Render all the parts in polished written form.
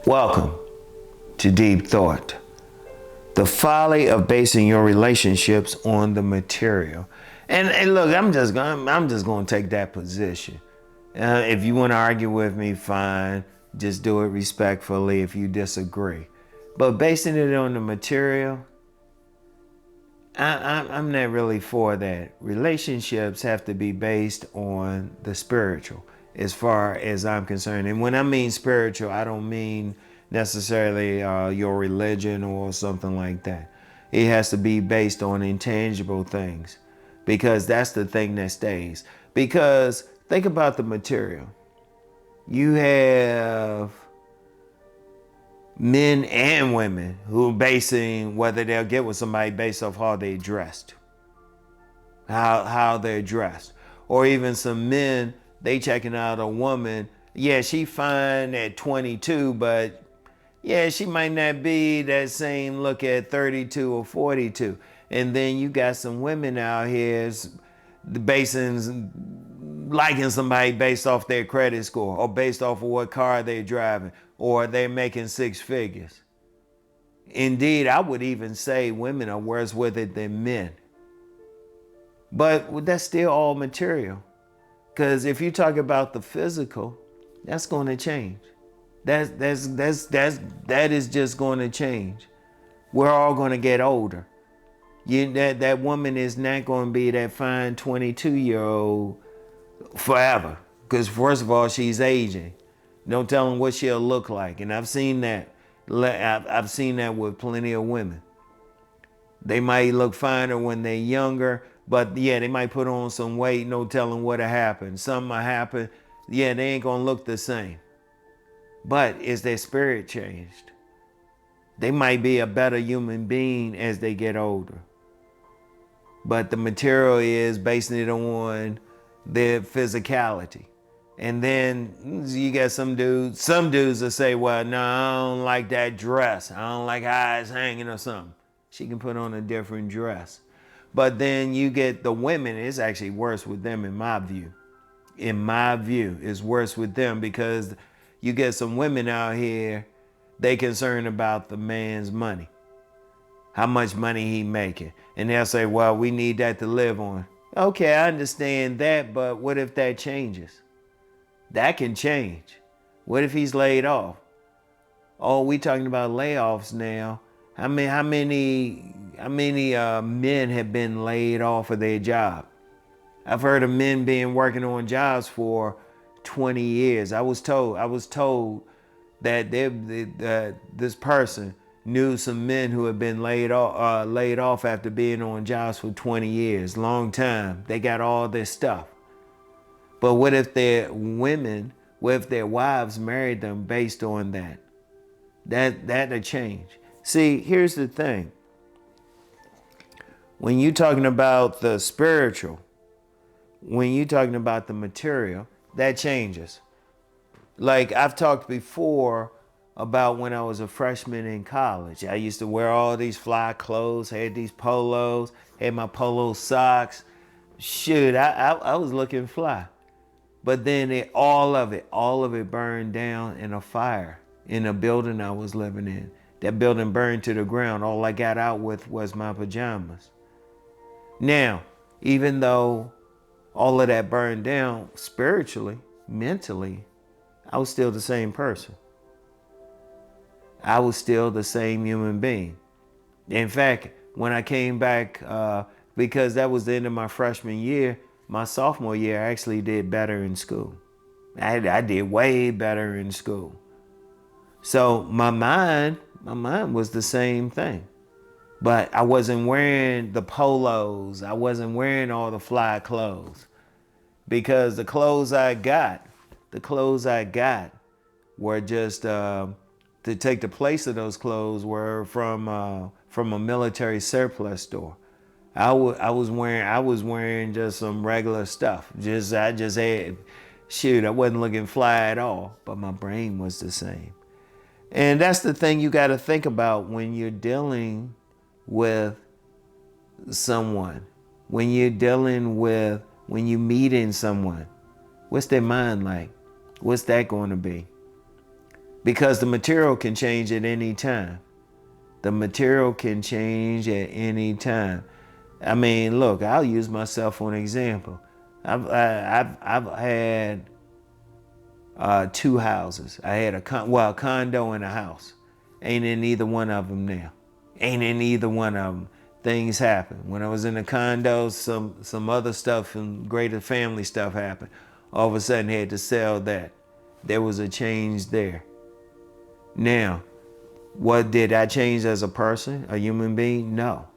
Welcome to Deep Thought. The folly of basing your relationships on the material. And look, I'm just going to take that position. If you want to argue with me, fine. Just do it respectfully if you disagree. But basing it on the material, I'm not really for that. Relationships have to be based on the spiritual, as far as I'm concerned. And when I mean spiritual, I don't mean necessarily your religion or something like that. It has to be based on intangible things, because that's the thing that stays. Because think about the material. You have men and women who are basing whether they'll get with somebody based off how they dressed, how they're dressed, or even some men, they checking out a woman. Yeah, she fine at 22, but yeah, she might not be that same look at 32 or 42. And then you got some women out here liking somebody based off their credit score, or based off of what car they're driving, or they're making six figures. Indeed, I would even say women are worse with it than men. But that's still all material. Because if you talk about the physical, that's going to change. That is just going to change. We're all going to get older. That woman is not going to be that fine 22-year-old forever. Because first of all, she's aging. Don't tell them what she'll look like. And I've seen that. I've seen that with plenty of women. They might look finer when they're younger, but yeah, they might put on some weight, no telling what'll happen. Something will happen. Yeah, they ain't gonna look the same. But is their spirit changed? They might be a better human being as they get older. But the material is basing it on their physicality. And then you got some dudes will say, well, no, I don't like that dress. I don't like how it's hanging or something. She can put on a different dress. But then you get the women, it's actually worse with them in my view. In my view, it's worse with them because you get some women out here, they concerned about the man's money. How much money he making. And they'll say, well, we need that to live on. Okay, I understand that, but what if that changes? That can change. What if he's laid off? Oh, we talking about layoffs now. How many men have been laid off of their job? I've heard of men being working on jobs for 20 years. I was told that this person knew some men who had been laid off after being on jobs for 20 years, long time. They got all this stuff. But what if their wives married them based on that? That'll change. See, here's the thing. When you're talking about the spiritual, when you're talking about the material, that changes. Like I've talked before about when I was a freshman in college. I used to wear all these fly clothes, had these polos, had my polo socks. Shoot, I was looking fly. But then all of it burned down in a fire in a building I was living in. That building burned to the ground. All I got out with was my pajamas. Now, even though all of that burned down spiritually, mentally, I was still the same person. I was still the same human being. In fact, when I came back, because that was the end of my freshman year, my sophomore year, I actually did better in school. I did way better in school. So my mind was the same thing. But I wasn't wearing the polos. I wasn't wearing all the fly clothes. Because the clothes I got were just to take the place of those clothes were from a military surplus store. I was wearing just some regular stuff. I wasn't looking fly at all, but my brain was the same. And that's the thing you got to think about when you're dealing with someone, when you're meeting someone. What's their mind like? What's that going to be? because the material can change at any time. The material can change at any time. I mean, look, I'll use myself for an example. I've had two houses. I had a condo and a house. Ain't in either one of them now. Ain't in either one of them. Things happen. When I was in the condo, some other stuff and greater family stuff happened. All of a sudden, I had to sell that. There was a change there. Now, what did I change as a person, a human being? No.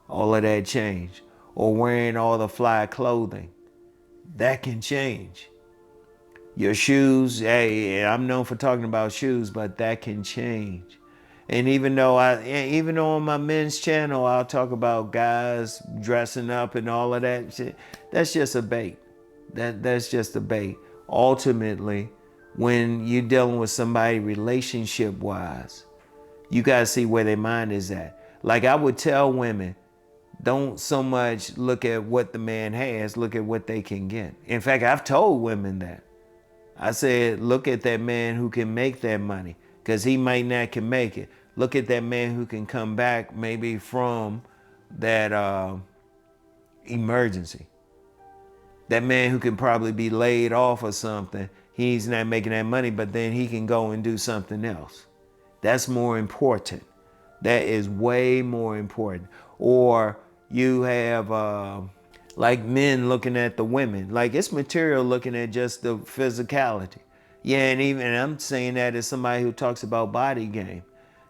All of that changed. Or wearing all the fly clothing. That can change. Your shoes, hey, I'm known for talking about shoes, but that can change. And even though on my men's channel, I'll talk about guys dressing up and all of that shit, that's just a bait. That's just a bait. Ultimately, when you're dealing with somebody relationship-wise, you got to see where their mind is at. Like I would tell women, don't so much look at what the man has, look at what they can get. In fact, I've told women that. I said, look at that man who can make that money, because he might not can make it. Look at that man who can come back maybe from that emergency. That man who can probably be laid off or something. He's not making that money, but then he can go and do something else. That's more important. That is way more important. Or you have like men looking at the women. Like it's material looking at just the physicality. Yeah, and I'm saying that as somebody who talks about body game.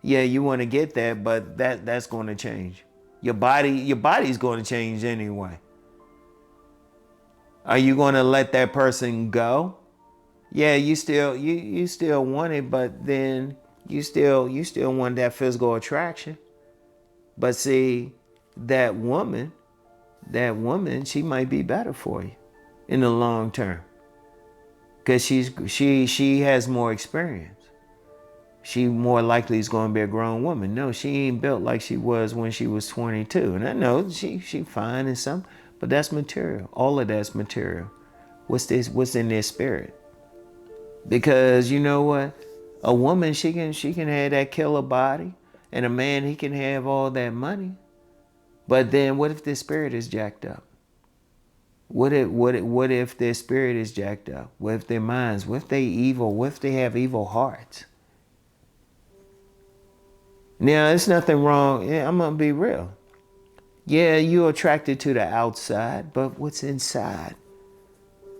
Yeah, you want to get that, but that's going to change. Your body's going to change anyway. Are you going to let that person go? Yeah, you still want it, but then you still want that physical attraction. But see, that woman, she might be better for you in the long term. Because she has more experience. She more likely is going to be a grown woman. No, she ain't built like she was when she was 22. And I know she fine and something, but that's material. All of that's material. What's in their spirit? Because you know what? A woman, she can have that killer body, and a man, he can have all that money. But then what if their spirit is jacked up? What if their spirit is jacked up? What if their minds? What if they evil? What if they have evil hearts? Now, there's nothing wrong. Yeah, I'm going to be real. Yeah, you're attracted to the outside, but what's inside?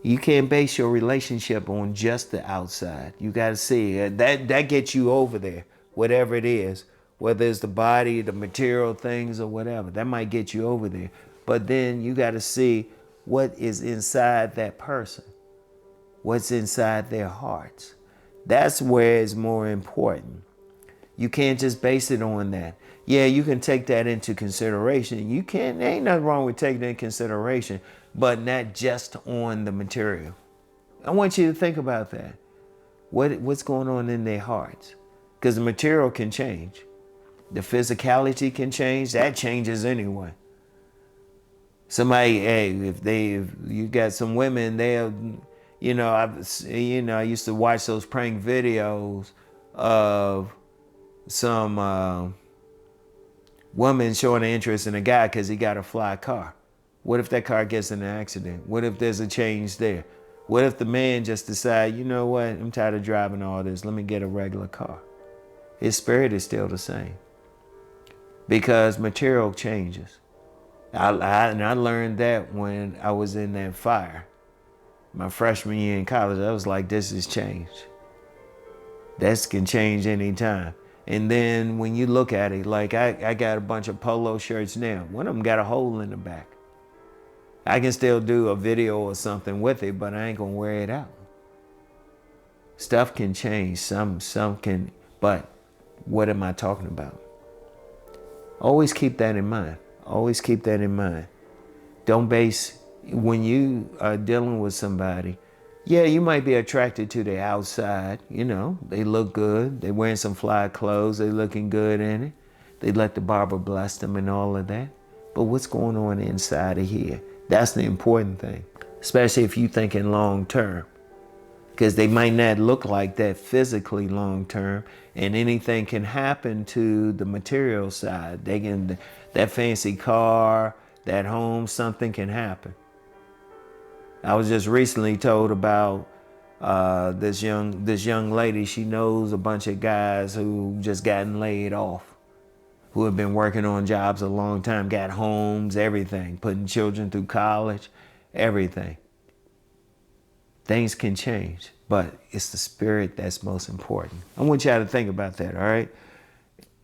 You can't base your relationship on just the outside. You got to see it. That gets you over there, whatever it is, whether it's the body, the material things or whatever. That might get you over there. But then you got to see what is inside that person, what's inside their hearts. That's where it's more important. You can't just base it on that. Yeah, you can take that into consideration. There ain't nothing wrong with taking it into consideration, but not just on the material. I want you to think about that. What's going on in their hearts? Because the material can change. The physicality can change. That changes anyway. Somebody, hey, if you got some women, they'll, I used to watch those prank videos of some woman showing an interest in a guy because he got a fly car. What if that car gets in an accident? What if there's a change there? What if the man just decide, you know what, I'm tired of driving all this, let me get a regular car? His spirit is still the same because material changes. I learned that when I was in that fire. My freshman year in college, I was like, this has changed. This can change anytime. And then when you look at it, like I got a bunch of polo shirts now. One of them got a hole in the back. I can still do a video or something with it, but I ain't gonna wear it out. Stuff can change, some can, but what am I talking about? Always keep that in mind. Always keep that in mind. Don't base, when you are dealing with somebody, yeah, you might be attracted to the outside, they look good, they wearing some fly clothes, they looking good in it. They let the barber bless them and all of that. But what's going on inside of here? That's the important thing, especially if you thinking long term. because they might not look like that physically long term, and anything can happen to the material side. They can, that fancy car, that home, something can happen. I was just recently told about this young lady. She knows a bunch of guys who just gotten laid off, who have been working on jobs a long time, got homes, everything, putting children through college, everything. Things can change, but it's the spirit that's most important. I want y'all to think about that, all right?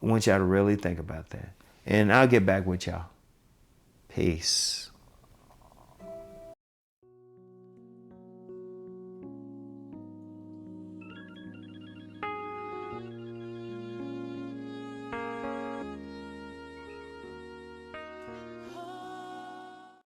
I want y'all to really think about that. And I'll get back with y'all. Peace.